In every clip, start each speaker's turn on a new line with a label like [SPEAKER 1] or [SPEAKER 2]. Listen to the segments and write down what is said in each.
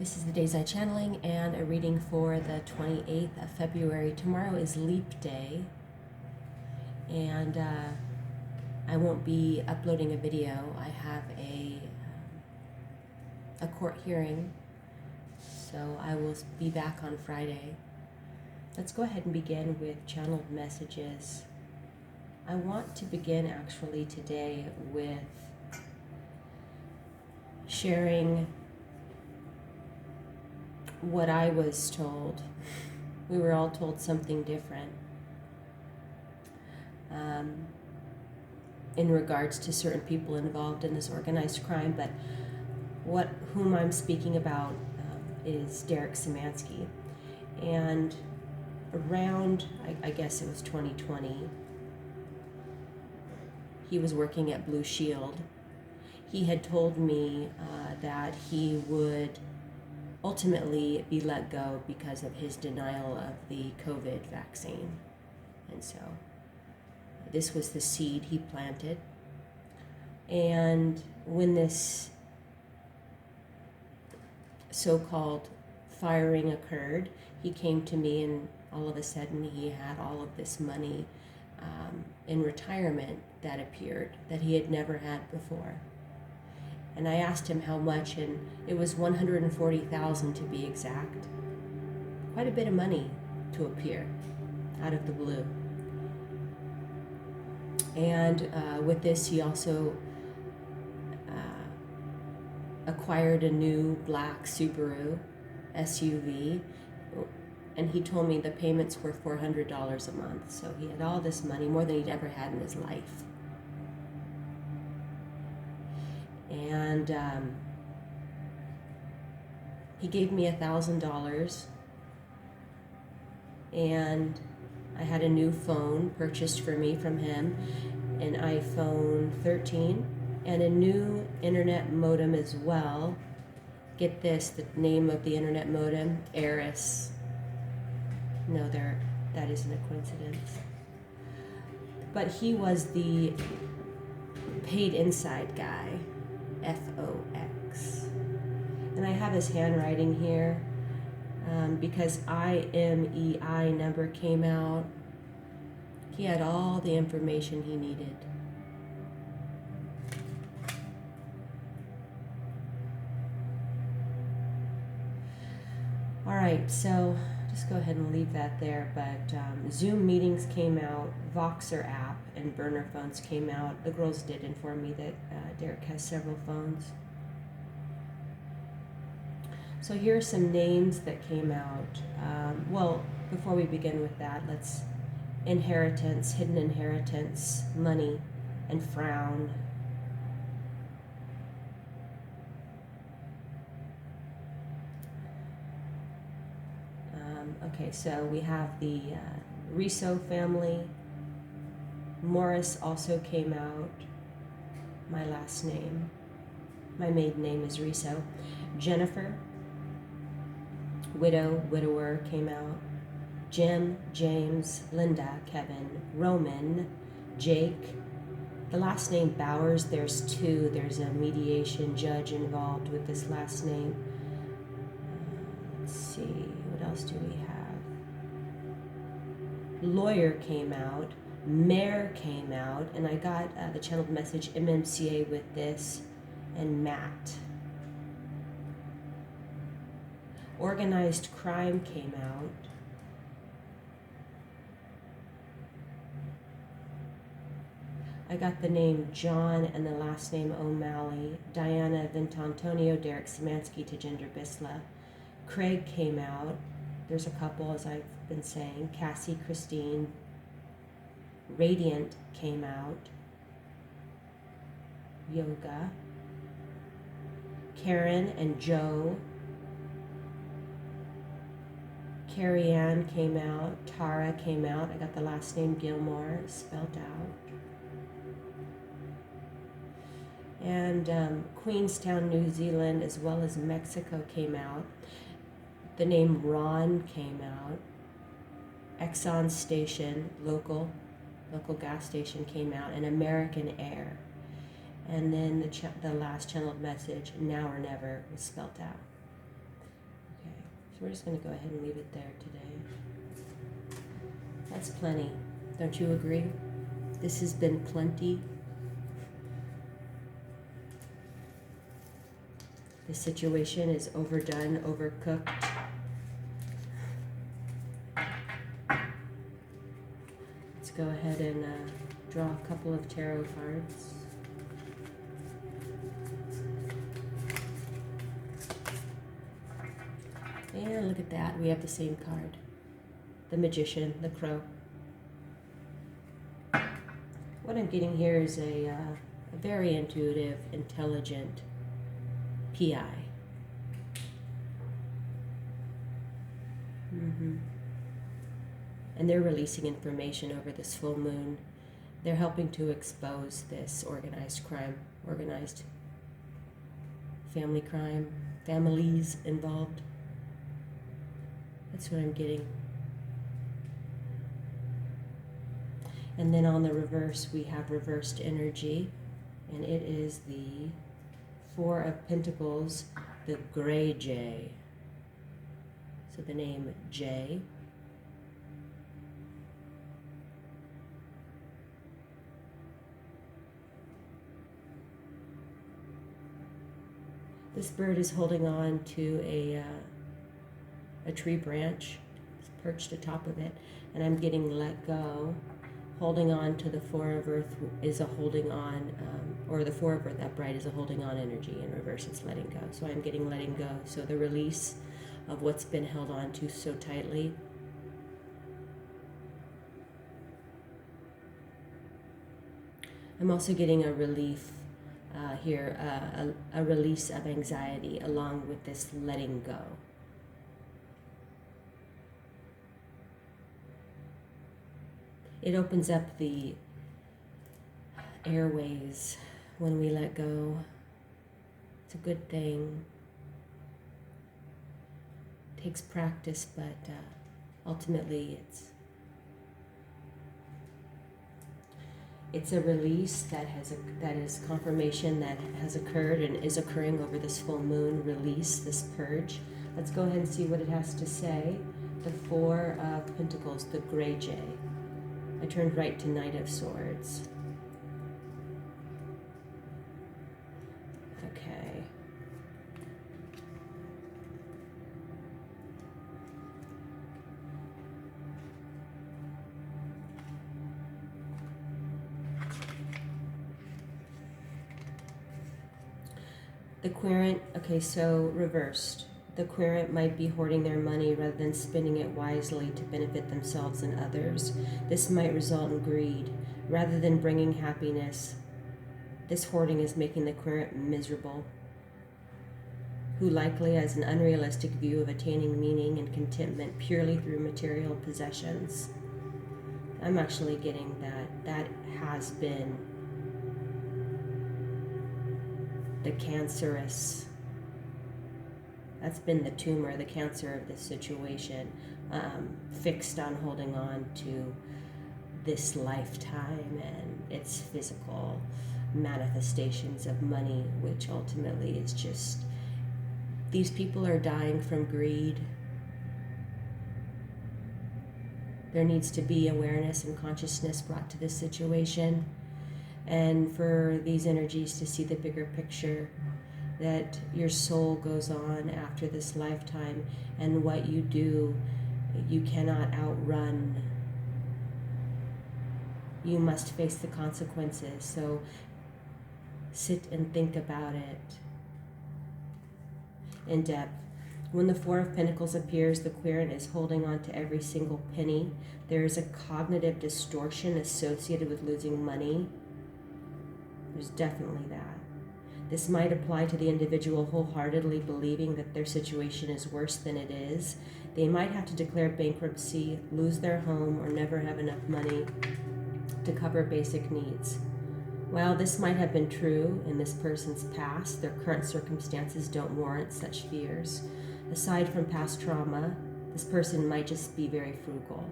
[SPEAKER 1] This is the Day's Eye Channeling and a reading for the 28th of February. Tomorrow is Leap Day, and I won't be uploading a video. I have a court hearing, so I will be back on Friday. Let's go ahead and begin with channeled messages. I want to begin actually today with sharing what I was told. We were all told something different in regards to certain people involved in this organized crime, but whom I'm speaking about is Derek Szymanski. And around, I guess it was 2020, he was working at Blue Shield. He had told me that he would ultimately be let go because of his denial of the COVID vaccine. And so this was the seed he planted. And when this so-called firing occurred, he came to me, and all of a sudden he had all of this money in retirement that appeared that he had never had before. And I asked him how much, and it was $140,000 to be exact. Quite a bit of money to appear out of the blue. And with this, he also acquired a new black Subaru SUV, and he told me the payments were $400 a month. So he had all this money, more than he'd ever had in his life. And he gave me $1,000, and I had a new phone purchased for me from him, an iPhone 13, and a new internet modem as well. Get this, the name of the internet modem, Eris. No, that isn't a coincidence. But he was the paid inside guy. FOX. And I have his handwriting here because IMEI number came out. He had all the information he needed. All right, so just go ahead and leave that there. But Zoom meetings came out, Voxer app and burner phones came out. The girls did inform me that Derek has several phones. So here are some names that came out. Well, before we begin with that, let's inheritance, hidden inheritance, money, and frown. Okay, so we have the Riso family. Morris also came out. My last name, my maiden name is Riso. Jennifer, widow, widower came out. Jim, James, Linda, Kevin, Roman, Jake. The last name Bowers, there's two. There's a mediation judge involved with this last name. Let's see, what else do we have? Lawyer came out. Mayor came out, and I got the channeled message MMCA with this, and Matt. Organized crime came out. I got the name John and the last name O'Malley. Diana Vintantonio, Derek Szymanski, Tejinder Bisla. Craig came out. There's a couple, as I've been saying. Cassie, Christine. Radiant came out. Yoga. Karen and Joe. Carrie Ann came out. Tara came out. I got the last name Gilmore spelled out. And Queenstown, New Zealand, as well as Mexico came out. The name Ron came out. Exxon Station, local gas station came out, and American Air. And then the last channeled message, now or never, was spelled out. we're just going to go ahead and leave it there today. That's plenty. Don't you agree? This has been plenty. The situation is overdone, overcooked. Let's go ahead and draw a couple of tarot cards. And look at that, we have the same card. The Magician, the Crow. What I'm getting here is a very intuitive, intelligent PI. And they're releasing information over this full moon. They're helping to expose this organized crime, organized family crime, families involved. That's what I'm getting. And then on the reverse, we have reversed energy, and it is the Four of Pentacles, the Gray Jay. So the name Jay. This bird is holding on to a tree branch. It's perched atop of it, and I'm getting let go. Holding on to the Four of Earth is a holding on, or the Four of Earth upright is a holding on energy. In reverse, it's letting go. So I'm getting letting go. So the release of what's been held on to so tightly. I'm also getting a relief here, a release of anxiety along with this letting go. It opens up the airways when we let go. It's a good thing. It takes practice, but ultimately it's a release that is confirmation that has occurred and is occurring over this full moon. Release, this purge. Let's go ahead and see what it has to say. The Four of Pentacles, the Gray Jay. I turned right to Knight of Swords. Okay. The Querent, okay, so reversed. The Querent might be hoarding their money rather than spending it wisely to benefit themselves and others. This might result in greed. Rather than bringing happiness, this hoarding is making the Querent miserable, who likely has an unrealistic view of attaining meaning and contentment purely through material possessions. I'm actually getting that has been the cancerous. That's been the tumor, the cancer of this situation, fixed on holding on to this lifetime and its physical manifestations of money, which ultimately is just, these people are dying from greed. There needs to be awareness and consciousness brought to this situation, and for these energies to see the bigger picture, that your soul goes on after this lifetime, and what you do, you cannot outrun. You must face the consequences. So sit and think about it in depth. When the Four of Pentacles appears, the Querent is holding on to every single penny. There is a cognitive distortion associated with losing money. There's definitely that. This might apply to the individual wholeheartedly believing that their situation is worse than it is. They might have to declare bankruptcy, lose their home, or never have enough money to cover basic needs. While this might have been true in this person's past, their current circumstances don't warrant such fears. Aside from past trauma, this person might just be very frugal.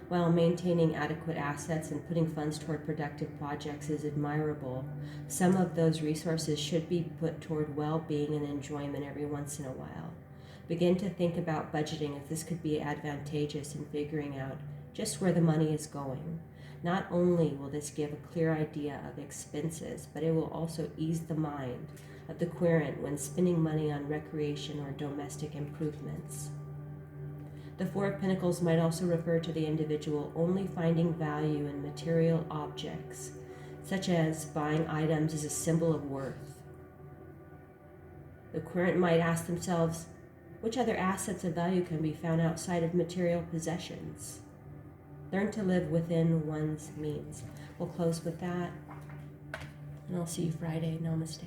[SPEAKER 1] While maintaining adequate assets and putting funds toward productive projects is admirable, some of those resources should be put toward well-being and enjoyment every once in a while. Begin to think about budgeting if this could be advantageous in figuring out just where the money is going. Not only will this give a clear idea of expenses, but it will also ease the mind of the querent when spending money on recreation or domestic improvements. The Four of Pentacles might also refer to the individual only finding value in material objects, such as buying items as a symbol of worth. The querent might ask themselves, which other assets of value can be found outside of material possessions? Learn to live within one's means. We'll close with that, and I'll see you Friday. Namaste.